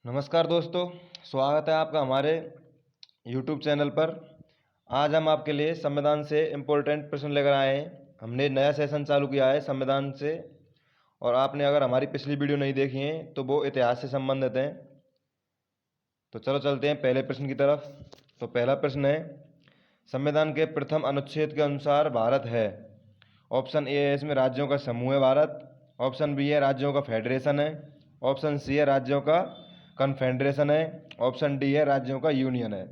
नमस्कार दोस्तों, स्वागत है आपका हमारे YouTube चैनल पर। आज हम आपके लिए संविधान से इम्पोर्टेंट प्रश्न लेकर आए हैं। हमने नया सेशन चालू किया है संविधान से, और आपने अगर हमारी पिछली वीडियो नहीं देखी है तो वो इतिहास से संबंधित हैं। तो चलो चलते हैं पहले प्रश्न की तरफ। तो पहला प्रश्न है, संविधान के प्रथम अनुच्छेद के अनुसार भारत है। ऑप्शन ए है इसमें राज्यों का समूह है भारत। ऑप्शन बी है राज्यों का फेडरेशन है। ऑप्शन सी है राज्यों का कन्फेडरेशन है। ऑप्शन डी है राज्यों का यूनियन है।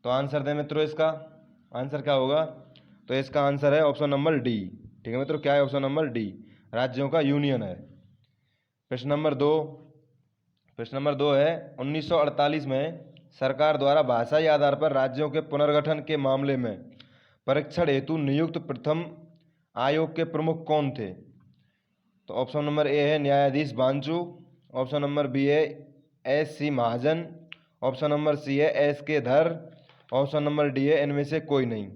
तो आंसर दें मित्रों, इसका आंसर क्या होगा? तो इसका आंसर है ऑप्शन नंबर डी। ठीक है मित्रों, क्या है? ऑप्शन नंबर डी, राज्यों का यूनियन है। प्रश्न नंबर दो है, 1948 में सरकार द्वारा भाषाई आधार पर राज्यों के पुनर्गठन के मामले में परीक्षण हेतु नियुक्त प्रथम आयोग के प्रमुख कौन थे? तो ऑप्शन नंबर ए है न्यायाधीश बांचू। ऑप्शन नंबर बी है S.C. महाजन। ऑप्शन नंबर सी है S.K. धर। ऑप्शन नंबर डी है इनमें से कोई नहीं।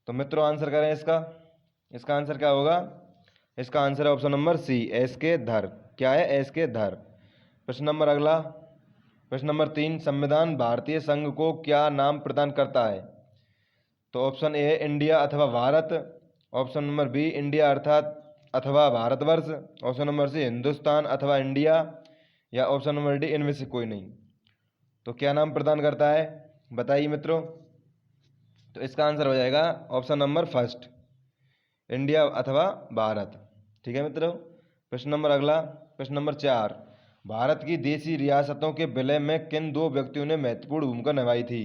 तो मित्रों आंसर करें इसका। इसका आंसर क्या होगा? इसका आंसर है ऑप्शन नंबर सी, S.K. धर। क्या है? S.K. धर। प्रश्न नंबर अगला, प्रश्न नंबर 3, संविधान भारतीय संघ को क्या नाम प्रदान करता है? तो ऑप्शन ए है इंडिया अथवा Bharat. Option number B India अर्थात अथवा Bharatvarsh. Option number C Hindustan अथवा इंडिया, या ऑप्शन नंबर डी इनमें से कोई नहीं। तो क्या नाम प्रदान करता है, बताइए मित्रों। तो इसका आंसर हो जाएगा ऑप्शन नंबर फर्स्ट, इंडिया अथवा भारत। ठीक है मित्रों। प्रश्न नंबर अगला, प्रश्न नंबर 4, भारत की देशी रियासतों के विलय में किन दो व्यक्तियों ने महत्वपूर्ण भूमिका निभाई थी?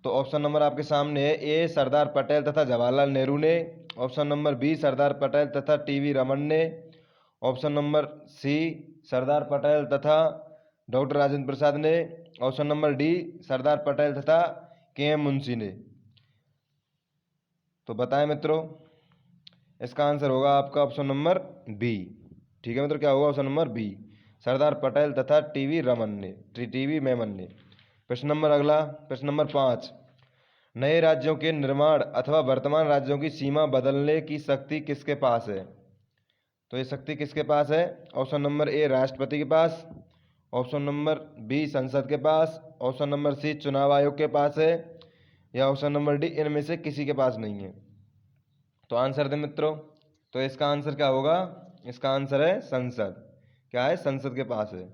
तो ऑप्शन नंबर आपके सामने है, ए सरदार पटेल तथा जवाहरलाल नेहरू ने। Option number B Sardar Patel तथा टी.वी. रमन ने। ऑप्शन नंबर सी सरदार पटेल तथा डॉक्टर राजेंद्र प्रसाद ने। Option number D Sardar Patel तथा के.एम. मुंशी ने। तो बताएं मित्रों, इसका आंसर होगा आपका ऑप्शन नंबर बी। ठीक है मित्रों, क्या होगा? Option number B, Sardar Patel तथा टी.वी. रमन ने, टी.वी. मेमन ने। प्रश्न नंबर अगला, प्रश्न नंबर 5, नए राज्यों के निर्माण अथवा वर्तमान राज्यों की सीमा बदलने की शक्ति किसके पास है? तो ये शक्ति किसके पास है? ऑप्शन नंबर ए राष्ट्रपति के पास। ऑप्शन नंबर बी संसद के पास। ऑप्शन नंबर सी चुनाव आयोग के पास है, या ऑप्शन नंबर डी इनमें से किसी के पास नहीं है। तो आंसर दें मित्रों। तो इसका आंसर क्या होगा? इसका आंसर है संसद। क्या है? संसद के पास है।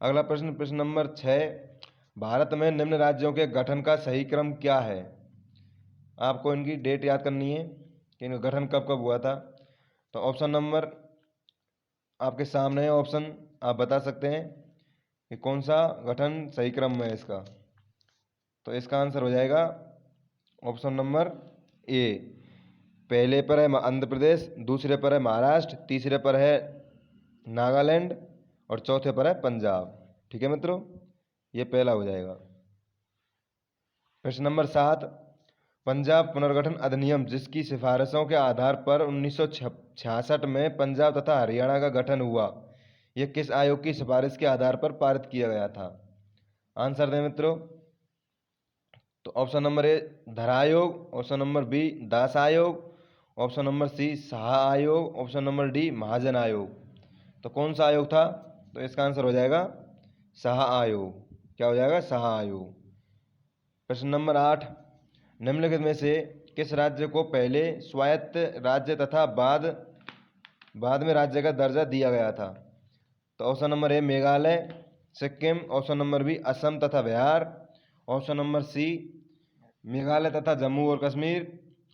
अगला प्रश्न, प्रश्न नंबर 6, भारत में निम्न राज्यों के गठन का सही क्रम क्या है? आपको इनकी डेट याद करनी है कि इनका गठन कब कब हुआ था। तो ऑप्शन नंबर आपके सामने है, ऑप्शन आप बता सकते हैं कि कौन सा गठन सही क्रम में है इसका। तो इसका आंसर हो जाएगा ऑप्शन नंबर ए। पहले पर है आंध्र प्रदेश, दूसरे पर है महाराष्ट्र, तीसरे पर है नागालैंड, और चौथे पर है पंजाब। ठीक है मित्रों, ये पहला हो जाएगा। प्रश्न नंबर 7, पंजाब पुनर्गठन अधिनियम जिसकी सिफारिशों के आधार पर 1966 में पंजाब तथा हरियाणा का गठन हुआ, यह किस आयोग की सिफारिश के आधार पर पारित किया गया था? आंसर दें मित्रों। तो ऑप्शन नंबर ए धर आयोग। ऑप्शन नंबर बी दास आयोग। ऑप्शन नंबर सी शाह आयोग। ऑप्शन नंबर डी महाजन आयोग। तो कौन सा आयोग था? तो इसका आंसर हो जाएगा शाह आयोग। क्या हो जाएगा? शाह आयोग। प्रश्न नंबर 8, निम्नलिखित में से किस राज्य को पहले स्वायत्त राज्य तथा बाद में राज्य का दर्जा दिया गया था? तो option number A Meghalaya, Sikkim. Option number B Assam तथा Bihar. Option number C Meghalaya तथा जम्मू और कश्मीर।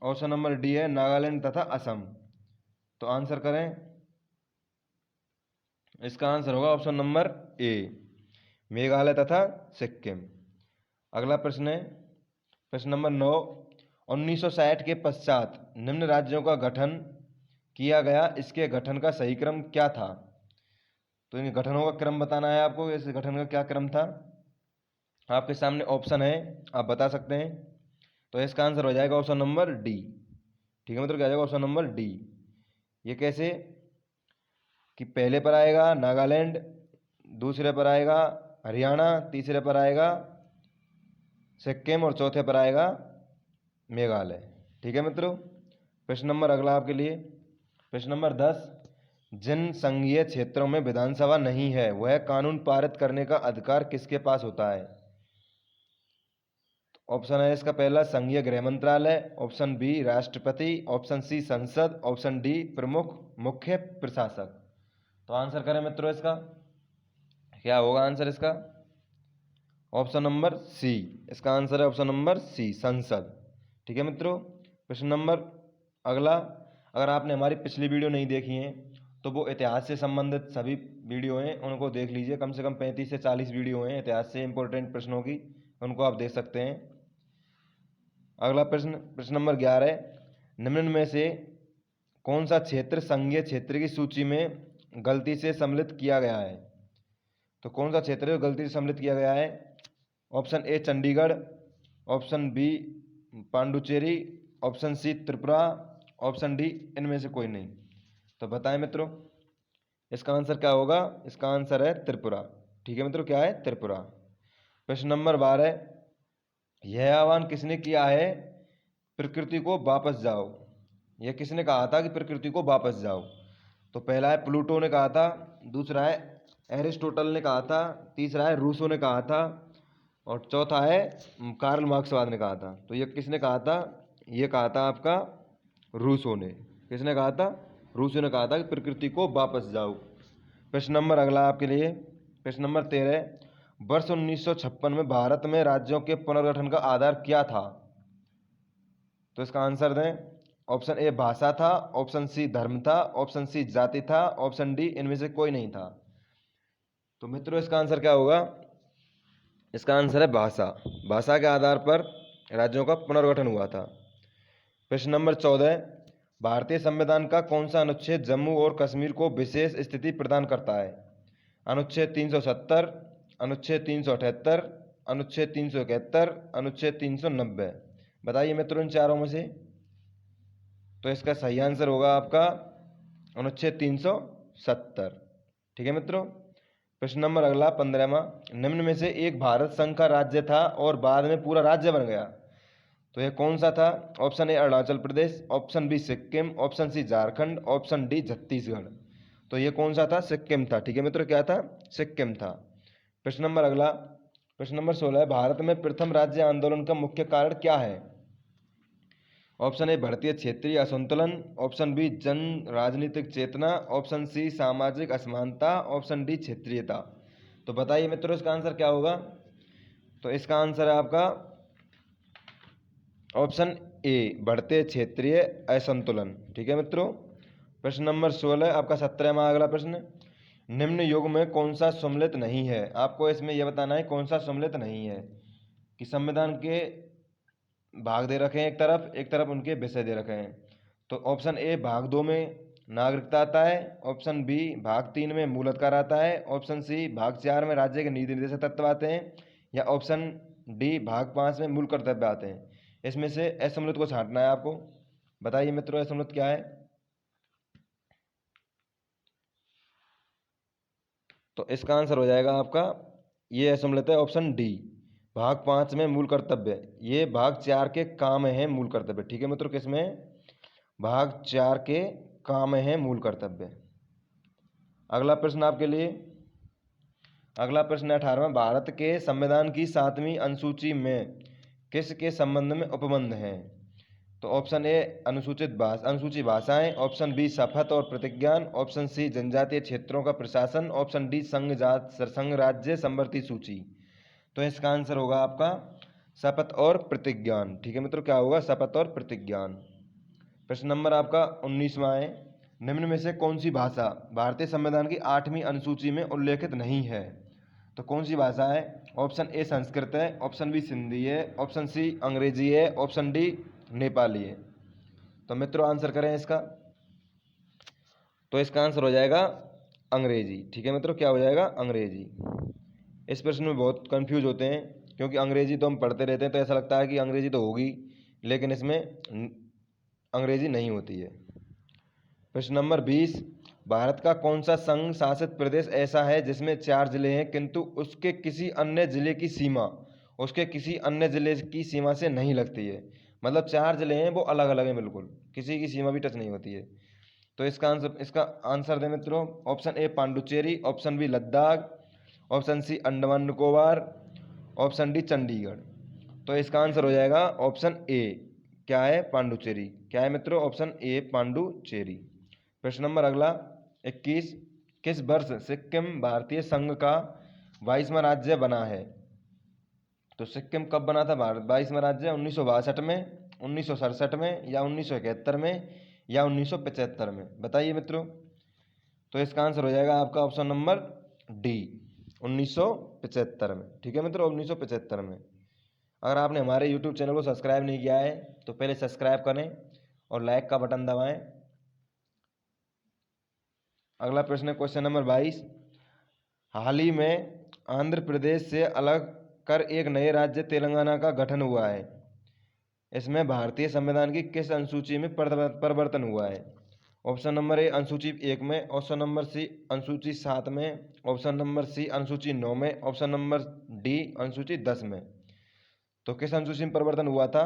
ऑप्शन नंबर डी है नागालैंड तथा असम। तो आंसर करें। इसका आंसर होगा ऑप्शन नंबर ए, मेघालय तथा सिक्किम। अगला प्रश्न है, प्रश्न नंबर 9, 1960 के पश्चात निम्न राज्यों का गठन किया गया, इसके गठन का सही क्रम क्या था? तो इन गठनों का क्रम बताना है आपको, इस गठन का क्या क्रम था। आपके सामने ऑप्शन है, आप बता सकते हैं। तो इसका आंसर हो जाएगा ऑप्शन नंबर डी। ठीक है मतलब क्या आ जाएगा? Option number D. ये कैसे कि पहले पर आएगा नागालैंड, दूसरे पर आएगा हरियाणा, तीसरे पर आएगा सिक्किम, और चौथे पर आएगा मेघालय। ठीक है मित्रों। प्रश्न नंबर अगला आपके लिए, प्रश्न नंबर 10, जिन संघीय क्षेत्रों में विधानसभा नहीं है वह कानून पारित करने का अधिकार किसके पास होता है? ऑप्शन है इसका पहला संघीय गृह मंत्रालय, ऑप्शन बी राष्ट्रपति, ऑप्शन सी संसद, ऑप्शन डी प्रमुख मुख्य प्रशासक। तो आंसर करें मित्रों इसका क्या होगा आंसर इसका? ऑप्शन नंबर सी, इसका आंसर है ऑप्शन नंबर सी संसद। ठीक है मित्रों। प्रश्न नंबर अगला, अगर आपने हमारी पिछली वीडियो नहीं देखी है तो वो इतिहास से संबंधित सभी वीडियो हैं उनको देख लीजिए। कम से कम 35 से 40 वीडियो हैं इतिहास से इंपॉर्टेंट प्रश्नों की, उनको आप देख सकते हैं। अगला प्रश्न, प्रश्न नंबर 11 है, निम्न में से कौन सा क्षेत्र संघीय क्षेत्र की सूची में गलती से सम्मिलित किया गया है? तो कौन सा क्षेत्र है गलती से सम्मिलित किया गया है? Option A Chandigarh, option B Pondicherry, option C Tripura, option D इनमें से कोई नहीं। तो बताएं मित्रों इसका आंसर क्या होगा? इसका आंसर है त्रिपुरा। ठीक है मित्रों, क्या है? त्रिपुरा। प्रश्न नंबर 12, यह आह्वान किसने किया है प्रकृति को वापस जाओ? यह किसने कहा था कि प्रकृति को वापस जाओ? तो पहला है प्लूटो ने कहा था, दूसरा है एरिस्टोटल ने कहा था, तीसरा है रूसो ने कहा था और चौथा है कार्ल मार्क्सवाद ने कहा था। तो ये किसने कहा था? ये कहा था आपका रूसो ने। किसने कहा था? रूसो ने कहा था कि प्रकृति को वापस जाओ। प्रश्न नंबर अगला आपके लिए, प्रश्न नंबर 13, वर्ष 1956 में भारत में राज्यों के पुनर्गठन का आधार क्या था? तो इसका आंसर दें। ऑप्शन ए भाषा था, ऑप्शन सी धर्म था, ऑप्शन सी जाति था, ऑप्शन डी इनमें से कोई नहीं था। तो मित्रों इसका आंसर क्या होगा? इसका आंसर है भाषा। भाषा के आधार पर राज्यों का पुनर्गठन हुआ था। प्रश्न नंबर 14, भारतीय संविधान का कौन सा अनुच्छेद जम्मू और कश्मीर को विशेष स्थिति प्रदान करता है? अनुच्छेद 370, अनुच्छेद 378, अनुच्छेद 371, अनुच्छेद 390। बताइए मित्रों इन चारों में से। तो इसका सही आंसर होगा आपका अनुच्छेद 370। ठीक है मित्रों। प्रश्न नंबर अगला 15वां, निम्न में से एक भारत संघ का राज्य था और बाद में पूरा राज्य बन गया, तो यह कौन सा था? Option A Arunachal Pradesh, option B Sikkim, option C Jharkhand, option D Chhattisgarh. तो ये कौन सा था? सिक्किम था। ठीक है मित्रों, क्या था? सिक्किम था। प्रश्न नंबर अगला, प्रश्न नंबर 16, भारत में प्रथम राज्य आंदोलन का मुख्य कारण क्या है? ऑप्शन ए भारतीय क्षेत्रीय असंतुलन, ऑप्शन बी जन राजनीतिक चेतना, ऑप्शन सी सामाजिक असमानता, ऑप्शन डी क्षेत्रीयता। तो बताइए मित्रों इसका आंसर क्या होगा? तो इसका आंसर है आपका ऑप्शन ए बढ़ते क्षेत्रीय असंतुलन। ठीक है मित्रों। प्रश्न नंबर 16 आपका 17वां अगला प्रश्न, निम्न युग में कौन सा सम्मिलित नहीं है? आपको इसमें यह बताना है कौन सा सम्मिलित नहीं है कि संविधान के भाग दे रखे हैं, एक तरफ उनके विषय दे रखे हैं। तो ऑप्शन ए भाग 2 में नागरिकता आता है, ऑप्शन बी भाग 3 में मूल अधिकार आता है, ऑप्शन सी भाग 4 में राज्य के नीति निर्देशक तत्व आते हैं, या ऑप्शन डी भाग 5 में मूल कर्तव्य आते हैं। इसमें से असम्मिलित को छांटना है आपको। बताइए मित्रों असम्मिलित क्या है? तो इसका आंसर हो जाएगा आपका ये असम्मिलित है ऑप्शन डी भाग 5 में मूल कर्तव्य। ये भाग 4 के काम है मूल कर्तव्य। ठीक है मित्रों, किसमें? भाग 4 के काम है मूल कर्तव्य। अगला प्रश्न आपके लिए, अगला प्रश्न 18वां, भारत के संविधान की 7वीं अनुसूची में किसके संबंध में उपबंध हैं? तो ऑप्शन ए अनुसूची भाषाएं, ऑप्शन बी शपथ और प्रतिज्ञान, ऑप्शन सी जनजातीय क्षेत्रों का प्रशासन, ऑप्शन डी संघ राज्य समवर्ती सूची। तो इसका आंसर होगा आपका शपथ और प्रतिज्ञान। ठीक है मित्रों, क्या होगा? शपथ और प्रतिज्ञान। प्रश्न नंबर आपका 19वां है, निम्न में से कौन सी भाषा भारतीय संविधान की 8वीं अनुसूची में उल्लेखित नहीं है? तो कौन सी भाषा है? ऑप्शन ए संस्कृत है, ऑप्शन बी सिंधी है, ऑप्शन सी अंग्रेजी है, ऑप्शन डी नेपाली है। तो मित्रों आंसर करें इसका। तो इसका आंसर हो जाएगा अंग्रेजी। ठीक है मित्रों, क्या हो जाएगा? अंग्रेजी। इस प्रश्न में बहुत कंफ्यूज होते हैं क्योंकि अंग्रेजी तो हम पढ़ते रहते हैं तो ऐसा लगता है कि अंग्रेजी तो होगी, लेकिन इसमें अंग्रेजी नहीं होती है। प्रश्न नंबर 20, भारत का कौन सा संघ शासित प्रदेश ऐसा है जिसमें 4 जिले हैं किंतु उसके किसी अन्य जिले की सीमा से नहीं लगती है? मतलब 4 जिले हैं वो अलग अलग हैं, बिल्कुल किसी की सीमा भी टच नहीं होती है। तो इसका आंसर दें मित्रों। Option A Pondicherry, option B Ladakh, option C Andaman Nicobar, option D Chandigarh. तो इसका आंसर हो जाएगा ऑप्शन ए, क्या है, पांडुचेरी। क्या है मित्रों? Option A Pondicherry. प्रश्न नंबर अगला 21, किस वर्ष सिक्किम भारतीय संघ का 22वां राज्य बना है? तो सिक्किम कब बना था भारत 22वां राज्य? 1962 में, 1967 में, या 1971 में, या 1975 में? बताइए मित्रों। तो इसका आंसर हो जाएगा आपका ऑप्शन नंबर डी, 1975 में। ठीक है मित्रों, 1975 में। अगर आपने हमारे YouTube चैनल को सब्सक्राइब नहीं किया है तो पहले सब्सक्राइब करें और लाइक का बटन दबाएं। अगला प्रश्न है क्वेश्चन नंबर 22, हाल ही में आंध्र प्रदेश से अलग कर एक नए राज्य तेलंगाना का गठन हुआ है। इसमें भारतीय संविधान की किस अनुसूची में परिवर्तन हुआ है? ऑप्शन नंबर ए अनुसूची 1 में, ऑप्शन नंबर सी अनुसूची 7 में, ऑप्शन नंबर सी अनुसूची 9 में, ऑप्शन नंबर डी अनुसूची 10 में। तो किस अनुसूची में परिवर्तन हुआ था?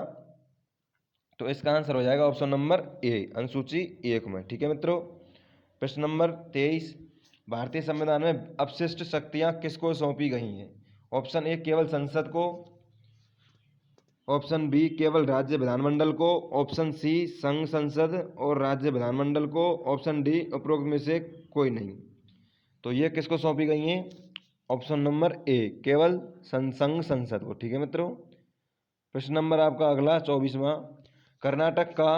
तो इसका आंसर हो जाएगा ऑप्शन नंबर ए अनुसूची 1 में। ठीक है मित्रों। प्रश्न नंबर 23, भारतीय संविधान में अपशिष्ट शक्तियां किसको सौंपी गई हैं? ऑप्शन ए केवल संसद को, ऑप्शन बी केवल राज्य विधानमंडल को, ऑप्शन सी संघ संसद और राज्य विधानमंडल को, ऑप्शन डी उपरोक्त में से कोई नहीं। तो ये किसको सौंपी गई हैं? ऑप्शन नंबर ए केवल संघ संसद को। ठीक है मित्रों। प्रश्न नंबर आपका अगला 24वां, कर्नाटक का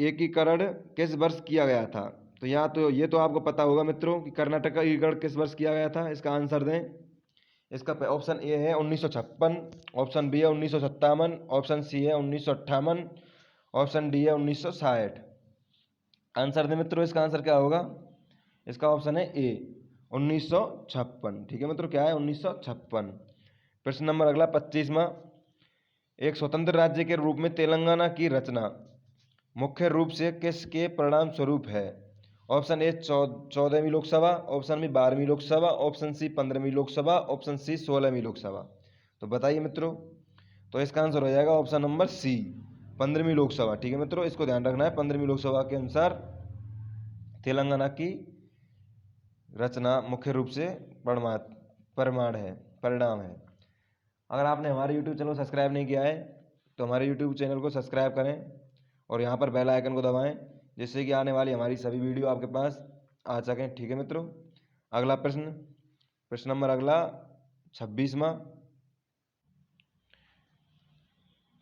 एकीकरण किस वर्ष किया गया था? तो ये तो आपको पता होगा मित्रों कि कर्नाटक का एकीकरण किस वर्ष किया गया था। इसका आंसर दें। इसका ऑप्शन ए है 1956, ऑप्शन बी है 1957, ऑप्शन सी है 1958, ऑप्शन डी है 1960। आंसर दें मित्रों। इसका आंसर क्या होगा? इसका ऑप्शन है ए 1956। ठीक है मित्रों, क्या है? 1956। प्रश्न नंबर अगला 25वां, एक स्वतंत्र राज्य के रूप में तेलंगाना की रचना मुख्य रूप से किसके परिणाम स्वरूप है? ऑप्शन ए 14वीं लोकसभा, ऑप्शन बी 12वीं लोकसभा, ऑप्शन सी 15वीं लोकसभा, ऑप्शन सी 16वीं लोकसभा। तो बताइए मित्रों। तो इसका आंसर हो जाएगा ऑप्शन नंबर सी 15वीं लोकसभा। ठीक है मित्रों, इसको ध्यान रखना है। 15वीं लोकसभा के अनुसार तेलंगाना की रचना मुख्य रूप से परिणाम है। अगर आपने हमारे YouTube चैनल को सब्सक्राइब नहीं किया है तो हमारे YouTube चैनल को सब्सक्राइब करें और यहाँ पर बेल आइकन को दबाएं, जिससे कि आने वाली हमारी सभी वीडियो आपके पास आ सकें। ठीक है मित्रों। अगला प्रश्न नंबर अगला 26वां,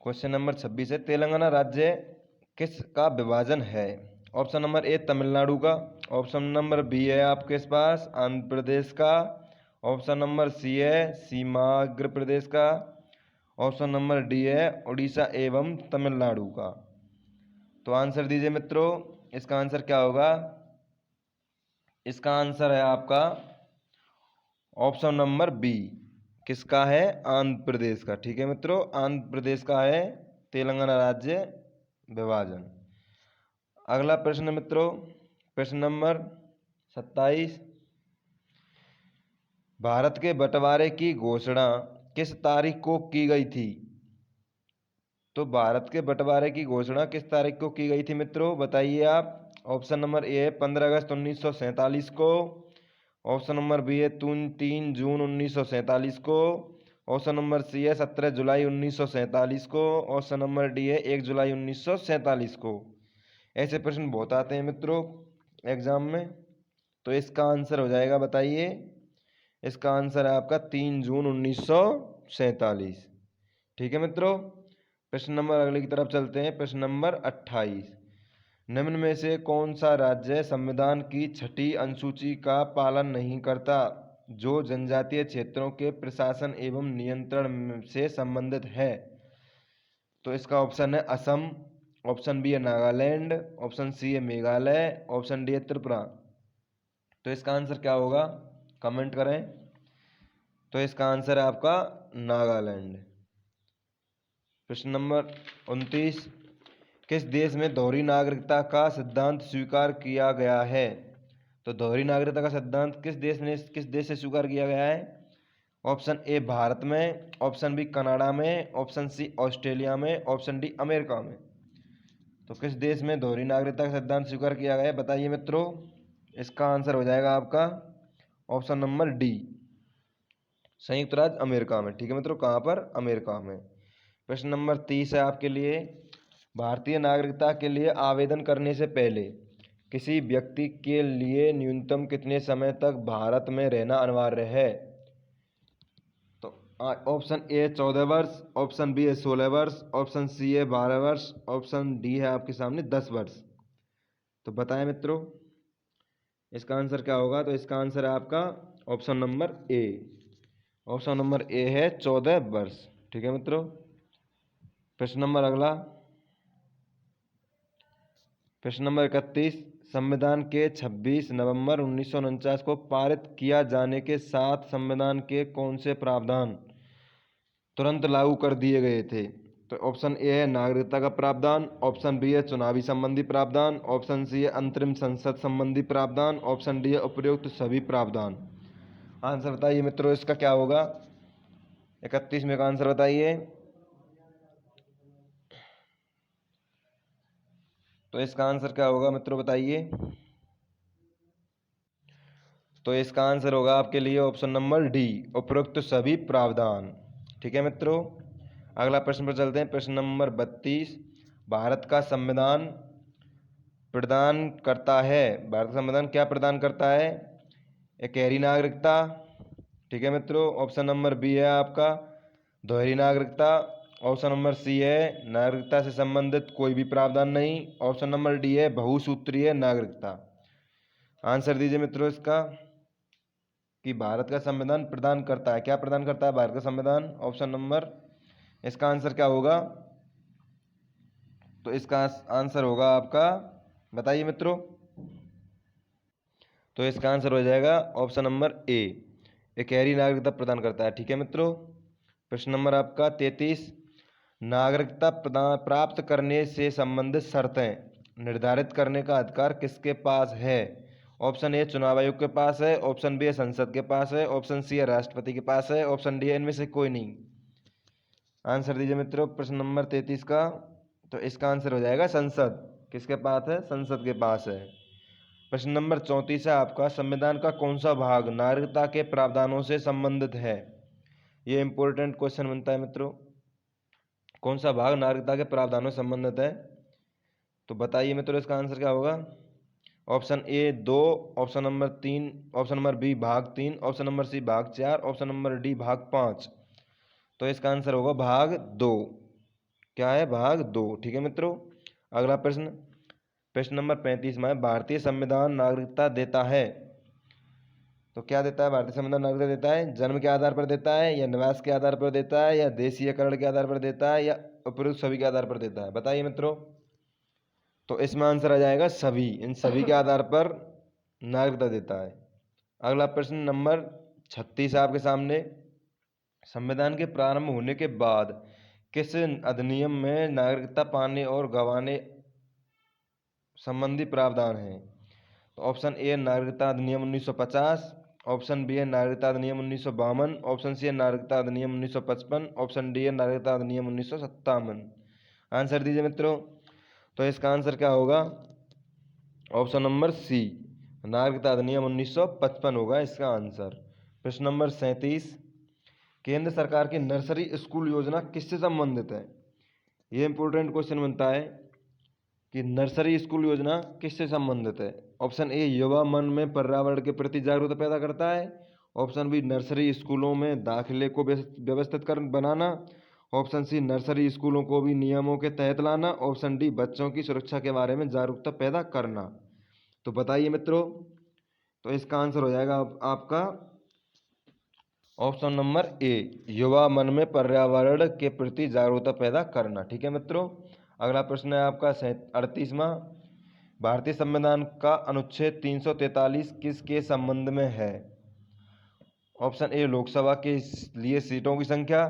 क्वेश्चन नंबर 26 है, तेलंगाना राज्य किसका विभाजन है? ऑप्शन नंबर ए तमिलनाडु का, ऑप्शन नंबर बी है आपके पास आंध्र प्रदेश का, ऑप्शन नंबर सी है सीमाग्र प्रदेश का, ऑप्शन नंबर डी है उड़ीसा एवं तमिलनाडु का। तो आंसर दीजिए मित्रों। इसका आंसर क्या होगा? इसका आंसर है आपका ऑप्शन नंबर बी, किसका है? आंध्र प्रदेश का। ठीक है मित्रों, आंध्र प्रदेश का है तेलंगाना राज्य विभाजन। अगला प्रश्न मित्रों, प्रश्न नंबर 27, भारत के बंटवारे की घोषणा किस तारीख को की गई थी? तो भारत के बंटवारे की घोषणा किस तारीख को की गई थी मित्रों? बताइए आप। ऑप्शन नंबर ए है 15 अगस्त 1947 को, ऑप्शन नंबर बी है 3 जून 1947 को, ऑप्शन नंबर सी है 17 जुलाई 1947 को, ऑप्शन नंबर डी है 1 जुलाई 1947 को। ऐसे प्रश्न बहुत आते हैं मित्रों एग्जाम में। तो इसका आंसर हो जाएगा, बताइए। इसका आंसर है आपका 3 जून 1947। ठीक है मित्रों। प्रश्न नंबर अगले की तरफ चलते हैं। प्रश्न नंबर 28, निम्न में से कौन सा राज्य संविधान की 6ठी अनुसूची का पालन नहीं करता जो जनजातीय क्षेत्रों के प्रशासन एवं नियंत्रण से संबंधित है? तो इसका ऑप्शन है असम, ऑप्शन बी है नागालैंड, ऑप्शन सी है मेघालय, ऑप्शन डी है त्रिपुरा। तो इसका आंसर क्या होगा? कमेंट करें। तो इसका आंसर है आपका नागालैंड। प्रश्न नंबर 29, किस देश में दोहरी नागरिकता का सिद्धांत स्वीकार किया गया है? तो दोहरी नागरिकता का सिद्धांत किस देश से स्वीकार किया गया है? ऑप्शन ए भारत में, ऑप्शन बी कनाडा में, ऑप्शन सी ऑस्ट्रेलिया में, ऑप्शन डी अमेरिका में। तो किस देश में दोहरी नागरिकता का सिद्धांत स्वीकार किया गया है, बताइए मित्रों। इसका आंसर हो जाएगा आपका ऑप्शन नंबर डी, संयुक्त राज्य अमेरिका में। ठीक है मित्रों, कहाँ पर? अमेरिका में। प्रश्न नंबर 30 है आपके लिए। भारतीय नागरिकता के लिए आवेदन करने से पहले किसी व्यक्ति के लिए न्यूनतम कितने समय तक भारत में रहना अनिवार्य है? तो ऑप्शन ए 14 वर्ष, ऑप्शन बी है 16 वर्ष, ऑप्शन सी है 12 वर्ष, ऑप्शन डी है आपके सामने 10 वर्ष। तो बताएं मित्रों, इसका आंसर क्या होगा? तो इसका आंसर है आपका ऑप्शन नंबर ए। ऑप्शन नंबर ए है 14 वर्ष। ठीक है मित्रों। प्रश्न नंबर अगला, प्रश्न नंबर 31। संविधान के 26 नवंबर 1949 को पारित किया जाने के साथ संविधान के कौन से प्रावधान तुरंत लागू कर दिए गए थे? तो ऑप्शन ए है नागरिकता का प्रावधान, ऑप्शन बी है चुनावी संबंधी प्रावधान, ऑप्शन सी है अंतरिम संसद संबंधी प्रावधान, ऑप्शन डी है उपयुक्त सभी प्रावधान। आंसर बताइए मित्रों, इसका क्या होगा? 31 में का आंसर बताइए। तो इसका आंसर क्या होगा मित्रों, बताइए। तो इसका आंसर होगा आपके लिए ऑप्शन नंबर डी, उपरोक्त सभी प्रावधान। ठीक है मित्रों। अगला प्रश्न पर चलते हैं। प्रश्न नंबर 32। भारत का संविधान प्रदान करता है, भारत का संविधान क्या प्रदान करता है? एक गहरी नागरिकता। ठीक है मित्रों। ऑप्शन नंबर बी है आपका दोहरी नागरिकता, ऑप्शन नंबर सी है नागरिकता से संबंधित कोई भी प्रावधान नहीं, ऑप्शन नंबर डी है बहुसूत्रीय नागरिकता। आंसर दीजिए मित्रों इसका, कि भारत का संविधान प्रदान करता है, क्या प्रदान करता है भारत का संविधान? ऑप्शन नंबर, इसका आंसर क्या होगा? तो इसका आंसर होगा आपका, बताइए मित्रों। तो इसका आंसर हो जाएगा ऑप्शन नंबर ए, एक गहरी नागरिकता प्रदान करता है। ठीक है मित्रों। प्रश्न नंबर आपका 33। नागरिकता प्राप्त करने से संबंधित शर्तें निर्धारित करने का अधिकार किसके पास है? ऑप्शन ए चुनाव आयोग के पास है, ऑप्शन बी है संसद के पास है, ऑप्शन सी है राष्ट्रपति के पास है, ऑप्शन डी है इनमें से कोई नहीं। आंसर दीजिए मित्रों प्रश्न नंबर 33 का। तो इसका आंसर हो जाएगा संसद। किसके पास है? संसद के पास है। प्रश्न नंबर 34 है आपका। संविधान का कौन सा भाग नागरिकता के प्रावधानों से संबंधित है? ये इंपॉर्टेंट क्वेश्चन बनता है मित्रों। कौन सा भाग नागरिकता के प्रावधानों से संबंधित है? तो बताइए मित्रों, इसका आंसर क्या होगा? Option A 2, option number 3, option number B भाग 3, ऑप्शन नंबर सी भाग 4, ऑप्शन नंबर डी भाग 5। तो इसका आंसर होगा भाग 2। क्या है? भाग 2। ठीक है मित्रों। अगला प्रश्न, प्रश्न नंबर 35 में भारतीय संविधान नागरिकता देता है, तो क्या देता है भारतीय संविधान? नागरिकता देता है जन्म के आधार पर देता है, या निवास के आधार पर देता है, या देशीयकरण के आधार पर देता है, या उपयुक्त सभी के आधार पर देता है? बताइए मित्रों। तो इसमें आंसर आ जाएगा सभी, इन सभी के आधार पर नागरिकता देता है। अगला प्रश्न नंबर 36 आपके सामने। संविधान के प्रारंभ होने के बाद किस अधिनियम में नागरिकता पाने और गंवाने संबंधी प्रावधान है? तो ऑप्शन ए नागरिकता अधिनियम 1950, ऑप्शन बी है नागरिकता अधिनियम 1952, ऑप्शन सी है नागरिकता अधिनियम 1955, ऑप्शन डी है नागरिकता अधिनियम 1957। आंसर दीजिए मित्रों। तो इसका आंसर क्या होगा? ऑप्शन नंबर सी, नागरिकता अधिनियम 1955 होगा इसका आंसर। प्रश्न नंबर 37। केंद्र सरकार की नर्सरी स्कूल योजना किससे संबंधित है? ये इंपॉर्टेंट क्वेश्चन बनता है कि नर्सरी स्कूल योजना किससे संबंधित है। ऑप्शन ए युवा मन में पर्यावरण के प्रति जागरूकता पैदा करता है, ऑप्शन बी नर्सरी स्कूलों में दाखिले को व्यवस्थित कर बनाना, ऑप्शन सी नर्सरी स्कूलों को भी नियमों के तहत लाना, ऑप्शन डी बच्चों की सुरक्षा के बारे में जागरूकता पैदा करना। तो बताइए मित्रों। तो इसका आंसर हो जाएगा आपका ऑप्शन नंबर ए, युवा मन में पर्यावरण के प्रति जागरूकता पैदा करना। ठीक है मित्रों। अगला प्रश्न है आपका 38वां। भारतीय संविधान का अनुच्छेद 343 किसके संबंध में है? ऑप्शन ए लोकसभा के लिए सीटों की संख्या,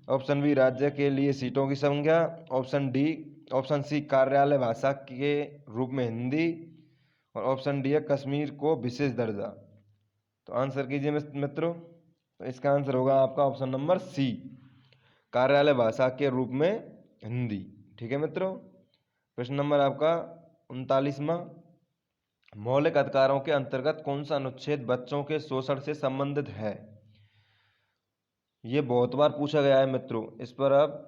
ऑप्शन बी राज्य के लिए सीटों की संख्या, ऑप्शन सी कार्यालय भाषा के रूप में हिंदी, और ऑप्शन डी है कश्मीर को विशेष दर्जा। तो आंसर कीजिए मित्रों। तो इसका आंसर होगा आपका ऑप्शन नंबर सी, कार्यालय भाषा के रूप में हिंदी। ठीक है मित्रों। प्रश्न नंबर आपका 39वां, मौलिक अधिकारों के अंतर्गत कौन सा अनुच्छेद बच्चों के शोषण से संबंधित है? ये बहुत बार पूछा गया है मित्रों, इस पर आप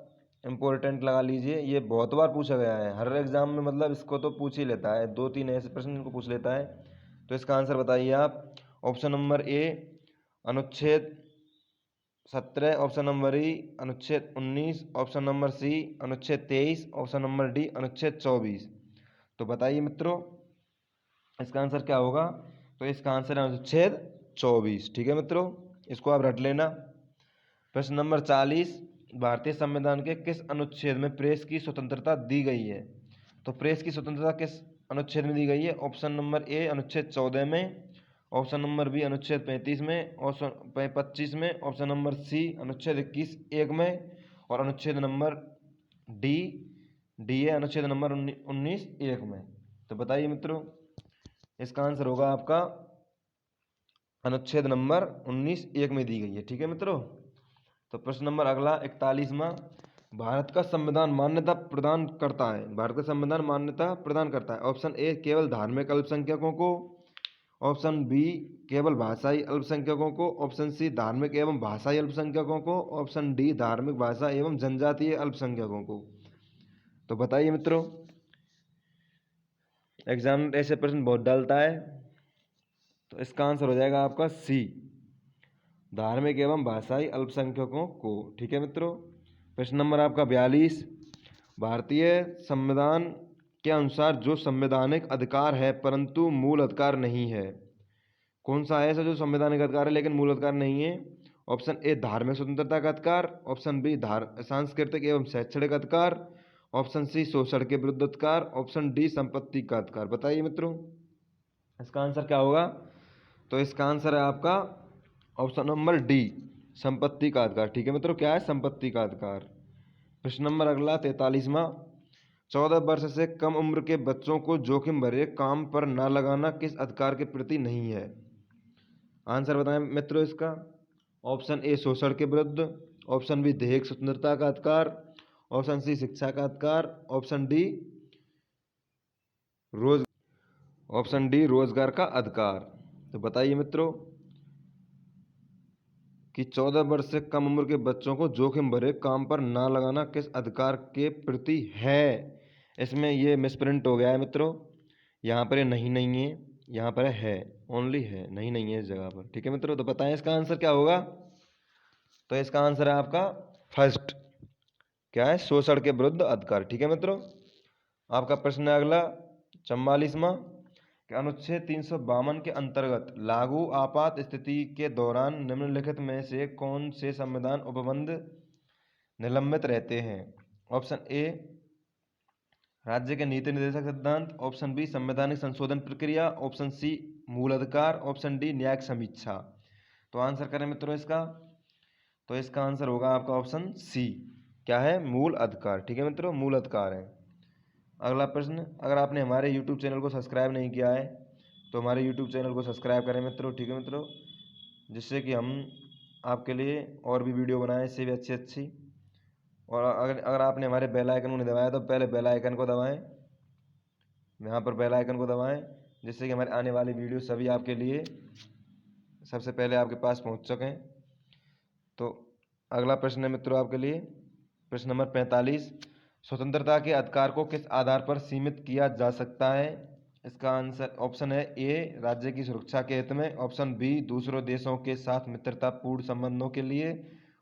इम्पोर्टेंट लगा लीजिए, ये बहुत बार पूछा गया है हर एग्जाम में, मतलब इसको तो पूछ ही लेता है, 2-3 ऐसे प्रश्न इनको पूछ लेता है। तो इसका आंसर बताइए आप। ऑप्शन नंबर ए अनुच्छेद 17, ऑप्शन नंबर ई अनुच्छेद 19, ऑप्शन नंबर सी अनुच्छेद 23, ऑप्शन नंबर डी अनुच्छेद 24। तो बताइए मित्रों इसका आंसर क्या होगा? तो इसका आंसर है अनुच्छेद 24। ठीक है मित्रों, इसको आप रट लेना। प्रश्न नंबर 40, भारतीय संविधान के किस अनुच्छेद में प्रेस की स्वतंत्रता दी गई है? तो प्रेस की स्वतंत्रता किस अनुच्छेद में दी गई है? ऑप्शन नंबर ए अनुच्छेद 14 में, ऑप्शन नंबर बी अनुच्छेद 35 में, ऑप्शन 25 में, ऑप्शन नंबर सी अनुच्छेद 21(1) में, और अनुच्छेद नंबर डी है अनुच्छेद नंबर 19(1) में। तो बताइए मित्रों इसका आंसर होगा आपका अनुच्छेद नंबर 19(1) में दी गई है। ठीक है मित्रों। तो प्रश्न नंबर अगला 41वां, भारत का संविधान मान्यता प्रदान करता है, भारत का संविधान मान्यता प्रदान करता है। ऑप्शन ए केवल धार्मिक अल्पसंख्यकों को, ऑप्शन बी केवल भाषाई अल्पसंख्यकों को, ऑप्शन सी धार्मिक एवं भाषाई अल्पसंख्यकों को, ऑप्शन डी धार्मिक भाषा एवं जनजातीय अल्पसंख्यकों को। तो बताइए मित्रों, एग्जाम में ऐसे प्रश्न बहुत डालता है, तो इसका आंसर हो जाएगा आपका सी धार्मिक एवं भाषाई अल्पसंख्यकों को। ठीक है मित्रों। प्रश्न नंबर आपका 42, भारतीय संविधान के अनुसार जो संवैधानिक अधिकार है परंतु मूल अधिकार नहीं है, कौन सा है ऐसा जो संवैधानिक अधिकार है लेकिन मूल अधिकार नहीं है? ऑप्शन ए धार्मिक स्वतंत्रता का अधिकार, ऑप्शन बी सांस्कृतिक एवं शैक्षणिक अधिकार, ऑप्शन सी शोषण के विरुद्ध अधिकार, ऑप्शन डी संपत्ति का अधिकार। बताइए मित्रों इसका आंसर क्या होगा? तो इसका आंसर है आपका ऑप्शन नंबर डी संपत्ति का अधिकार। ठीक है मित्रों, क्या है? संपत्ति का अधिकार। प्रश्न नंबर अगला 43वां, 14 वर्ष से कम उम्र के बच्चों को जोखिम भरे काम पर न लगाना किस अधिकार के प्रति नहीं है? आंसर बताएं मित्रों इसका। ऑप्शन ए शोषण के विरुद्ध, ऑप्शन बी दैहिक स्वतंत्रता का अधिकार, ऑप्शन सी शिक्षा का अधिकार, ऑप्शन डी रोजगार का अधिकार। तो बताइए मित्रों कि 14 वर्ष से कम उम्र के बच्चों को जोखिम भरे काम पर ना लगाना किस अधिकार के प्रति है? इसमें ये मिसप्रिंट हो गया है मित्रों, यहाँ पर नहीं है, यहाँ पर है, ओनली है, नहीं है इस जगह पर। ठीक है मित्रों, तो बताएं इसका आंसर क्या होगा? तो इसका आंसर है आपका फर्स्ट, क्या है? शोषण के विरुद्ध अधिकार। ठीक है मित्रों। आपका प्रश्न है अगला 44वां, कि अनुच्छेद 352 के अंतर्गत लागू आपात स्थिति के दौरान निम्नलिखित में से कौन से संविधान उपबंध निलंबित रहते हैं? ऑप्शन ए राज्य के नीति निर्देशक सिद्धांत, ऑप्शन बी संवैधानिक संशोधन प्रक्रिया, ऑप्शन सी मूल अधिकार, ऑप्शन डी न्यायिक समीक्षा। तो आंसर करें मित्रों इसका। तो इसका आंसर होगा आपका ऑप्शन सी, क्या है? मूल अधिकार। ठीक है मित्रों, मूल अधिकार है। अगला प्रश्न, अगर आपने हमारे YouTube चैनल को सब्सक्राइब नहीं किया है तो हमारे YouTube चैनल को सब्सक्राइब करें मित्रों। ठीक है मित्रों, जिससे कि हम आपके लिए और भी वीडियो बनाएं इससे भी अच्छी। और अगर आपने हमारे बेल आइकन को नहीं दबाया तो पहले बेल आइकन को दबाएं, यहाँ पर बेल आइकन को दबाएं, जिससे कि हमारे आने वाली वीडियो सभी आपके लिए सबसे पहले आपके पास पहुँच सकें। तो अगला प्रश्न है मित्रों आपके लिए, प्रश्न नंबर 45, स्वतंत्रता के अधिकार को किस आधार पर सीमित किया जा सकता है? इसका आंसर ऑप्शन है ए राज्य की सुरक्षा के हित में, ऑप्शन बी दूसरों देशों के साथ मित्रतापूर्ण संबंधों के लिए,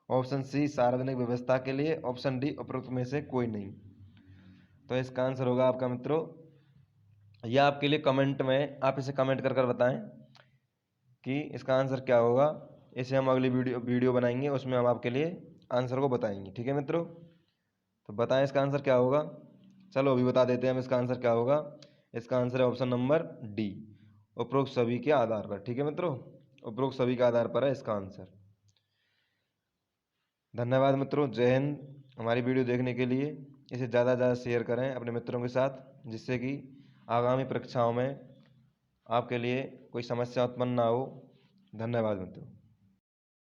ऑप्शन सी सार्वजनिक व्यवस्था के लिए, ऑप्शन डी उपरोक्त में से कोई नहीं। तो इसका आंसर होगा आपका मित्रों, यह आपके लिए कमेंट में आप इसे कमेंट कर बताएं कि इसका आंसर क्या होगा। इसे हम अगली वीडियो बनाएंगे, उसमें हम आपके लिए आंसर को बताएंगे। ठीक है मित्रों, तो बताएं इसका आंसर क्या होगा। चलो अभी बता देते हैं हम इसका आंसर क्या होगा। इसका आंसर है ऑप्शन नंबर डी उपरोक्त सभी के आधार पर। ठीक है मित्रों, उपरोक्त सभी के आधार पर है इसका आंसर। धन्यवाद मित्रों, जय हिंद। हमारी वीडियो देखने के लिए इसे ज़्यादा से ज़्यादा शेयर करें अपने मित्रों के साथ, जिससे कि आगामी परीक्षाओं में आपके लिए कोई समस्या उत्पन्न ना हो। धन्यवाद मित्रों।